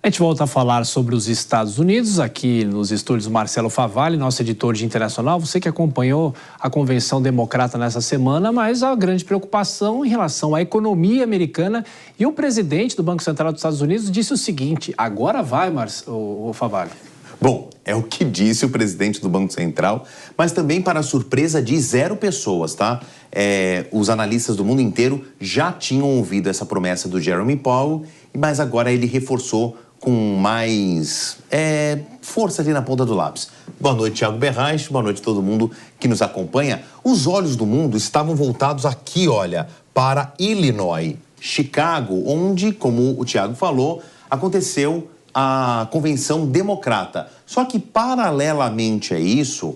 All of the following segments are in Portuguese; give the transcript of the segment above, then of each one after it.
A gente volta a falar sobre os Estados Unidos, aqui nos estúdios Marcelo Favalli, nosso editor de internacional. Você que acompanhou a convenção democrata nessa semana, mas a grande preocupação em relação à economia americana. E o presidente do Banco Central dos Estados Unidos disse o seguinte: agora vai, o Favalli. Bom, é o que disse o presidente do Banco Central, mas também para a surpresa de 0 pessoas, tá? Os analistas do mundo inteiro já tinham ouvido essa promessa do Jerome Powell, mas agora ele reforçou com mais força ali na ponta do lápis. Boa noite, Thiago Berraich, boa noite a todo mundo que nos acompanha. Os olhos do mundo estavam voltados aqui, olha, para Illinois, Chicago, onde, como o Thiago falou, aconteceu a convenção democrata. Só que, paralelamente a isso,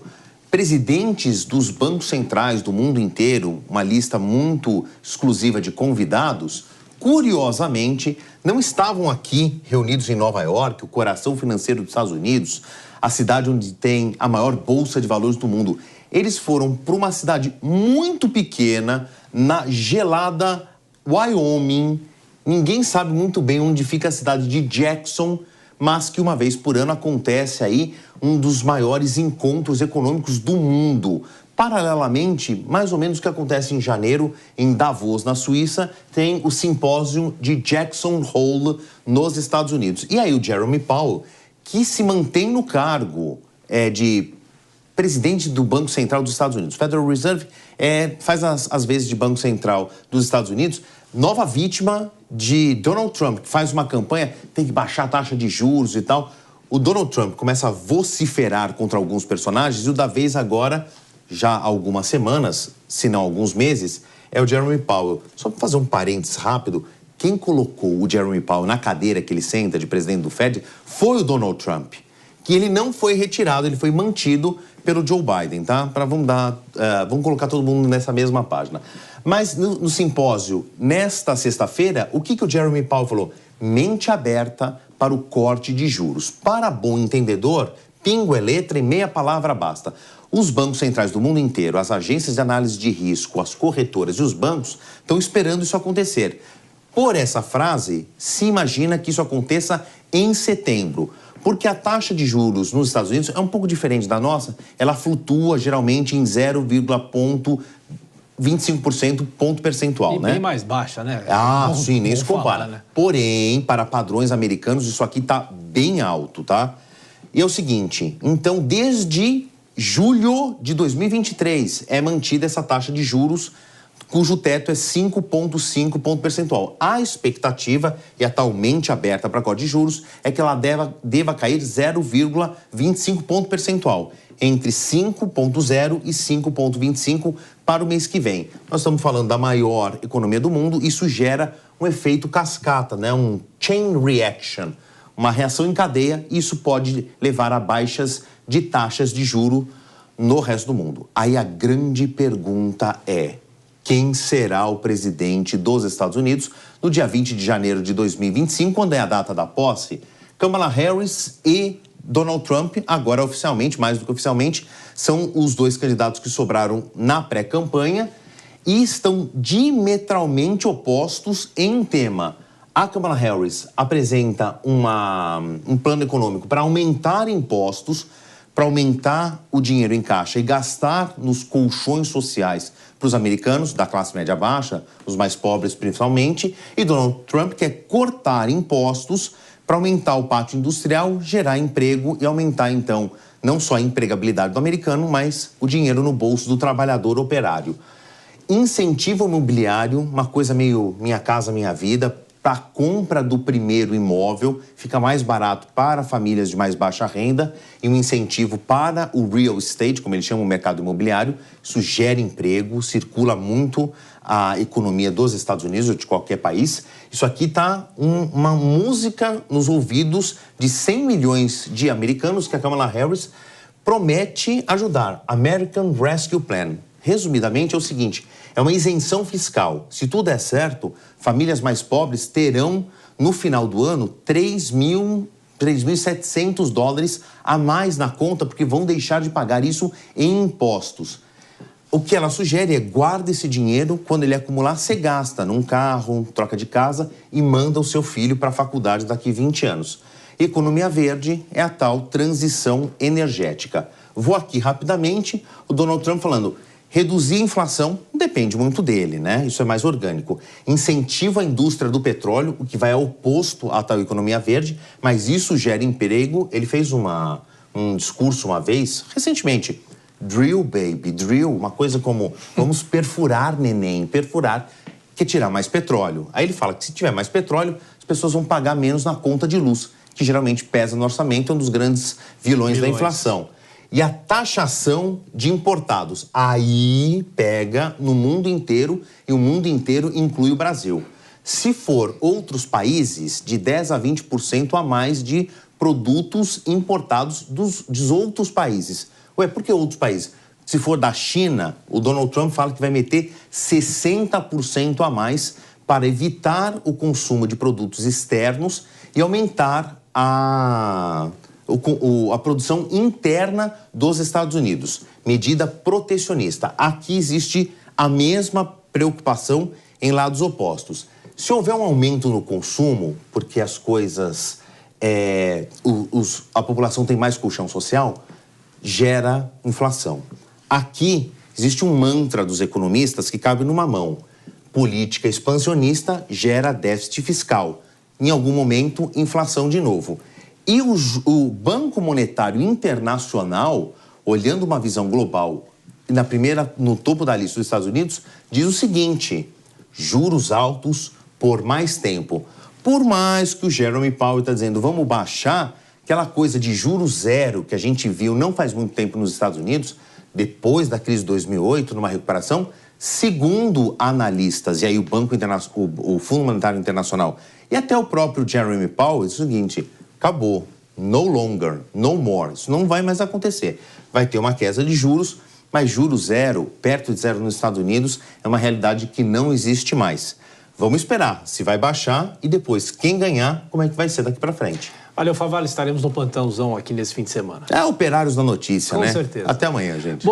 presidentes dos bancos centrais do mundo inteiro, uma lista muito exclusiva de convidados, curiosamente, não estavam aqui reunidos em Nova York, o coração financeiro dos Estados Unidos, a cidade onde tem a maior bolsa de valores do mundo. Eles foram para uma cidade muito pequena, na gelada Wyoming. Ninguém sabe muito bem onde fica a cidade de Jackson, mas que uma vez por ano acontece aí um dos maiores encontros econômicos do mundo. Paralelamente, mais ou menos o que acontece em janeiro, em Davos, na Suíça, tem o simpósio de Jackson Hole, nos Estados Unidos. E aí o Jerome Powell, que se mantém no cargo de presidente do Banco Central dos Estados Unidos, Federal Reserve, faz as vezes de Banco Central dos Estados Unidos, nova vítima de Donald Trump, que faz uma campanha, tem que baixar a taxa de juros e tal. O Donald Trump começa a vociferar contra alguns personagens e o da vez agora, já há algumas semanas, se não alguns meses, é o Jerome Powell. Só para fazer um parênteses rápido, quem colocou o Jerome Powell na cadeira que ele senta de presidente do Fed foi o Donald Trump, que ele não foi retirado, ele foi mantido pelo Joe Biden, tá? Vamos colocar todo mundo nessa mesma página. Mas no simpósio, nesta sexta-feira, o que o Jerome Powell falou? Mente aberta para o corte de juros. Para bom entendedor, pingo é letra e meia palavra basta. Os bancos centrais do mundo inteiro, as agências de análise de risco, as corretoras e os bancos estão esperando isso acontecer. Por essa frase, se imagina que isso aconteça em setembro. Porque a taxa de juros nos Estados Unidos é um pouco diferente da nossa. Ela flutua geralmente em 0,25% ponto percentual, e né? bem mais baixa, né? Sim, nem se compara. Né? Porém, para padrões americanos, isso aqui tá bem alto, tá? E é o seguinte, então, desde julho de 2023 é mantida essa taxa de juros, cujo teto é 5,5 ponto percentual. A expectativa, e atualmente aberta para corte de juros, é que ela deva cair 0,25 ponto percentual, entre 5,0 e 5,25 para o mês que vem. Nós estamos falando da maior economia do mundo, isso gera um efeito cascata, né? Um chain reaction, uma reação em cadeia, e isso pode levar a baixas de taxas de juro no resto do mundo. Aí a grande pergunta é: quem será o presidente dos Estados Unidos no dia 20 de janeiro de 2025, quando é a data da posse? Kamala Harris e Donald Trump, agora oficialmente, mais do que oficialmente, são os dois candidatos que sobraram na pré-campanha e estão diametralmente opostos em um tema. A Kamala Harris apresenta um plano econômico para aumentar impostos, para aumentar o dinheiro em caixa e gastar nos colchões sociais para os americanos, da classe média baixa, os mais pobres principalmente, e Donald Trump quer cortar impostos para aumentar o pátio industrial, gerar emprego e aumentar, então, não só a empregabilidade do americano, mas o dinheiro no bolso do trabalhador operário. Incentivo imobiliário, uma coisa meio Minha Casa Minha Vida, para a compra do primeiro imóvel, fica mais barato para famílias de mais baixa renda, e um incentivo para o real estate, como eles chamam o mercado imobiliário. Isso gera emprego, circula muito a economia dos Estados Unidos ou de qualquer país. Isso aqui está uma música nos ouvidos de 100 milhões de americanos que a Kamala Harris promete ajudar. American Rescue Plan. Resumidamente, é o seguinte: é uma isenção fiscal. Se tudo der certo, famílias mais pobres terão, no final do ano, 3.700 dólares a mais na conta, porque vão deixar de pagar isso em impostos. O que ela sugere é guarda esse dinheiro, quando ele acumular, você gasta num carro, troca de casa e manda o seu filho para a faculdade daqui 20 anos. Economia verde é a tal transição energética. Vou aqui rapidamente, o Donald Trump falando, reduzir a inflação depende muito dele, né? Isso é mais orgânico. Incentiva a indústria do petróleo, o que vai ao oposto à tal economia verde, mas isso gera emprego. Ele fez um discurso uma vez, recentemente, drill, baby, drill, uma coisa como vamos perfurar, neném, perfurar, que é tirar mais petróleo. Aí ele fala que se tiver mais petróleo, as pessoas vão pagar menos na conta de luz, que geralmente pesa no orçamento, é um dos grandes vilões da inflação. E a taxação de importados, aí pega no mundo inteiro e o mundo inteiro inclui o Brasil. Se for outros países, de 10% a 20% a mais de produtos importados dos outros países. Ué, por que outros países? Se for da China, o Donald Trump fala que vai meter 60% a mais para evitar o consumo de produtos externos e aumentar a produção interna dos Estados Unidos. Medida protecionista. Aqui existe a mesma preocupação em lados opostos. Se houver um aumento no consumo, porque as coisas... a população tem mais colchão social, gera inflação. Aqui existe um mantra dos economistas que cabe numa mão. Política expansionista gera déficit fiscal. Em algum momento, inflação de novo. E o Banco Monetário Internacional, olhando uma visão global, no topo da lista dos Estados Unidos, diz o seguinte: juros altos por mais tempo. Por mais que o Jerome Powell está dizendo, vamos baixar, aquela coisa de juros zero que a gente viu não faz muito tempo nos Estados Unidos, depois da crise de 2008, numa recuperação, segundo analistas, e aí o Fundo Monetário Internacional e até o próprio Jerome Powell, é o seguinte, acabou, no longer, no more, isso não vai mais acontecer. Vai ter uma queda de juros, mas juros zero, perto de zero nos Estados Unidos, é uma realidade que não existe mais. Vamos esperar se vai baixar e depois, quem ganhar, como é que vai ser daqui para frente. Valeu, Favalli, estaremos no plantãozão aqui nesse fim de semana. É Operários da Notícia, né? Com certeza. Até amanhã, gente.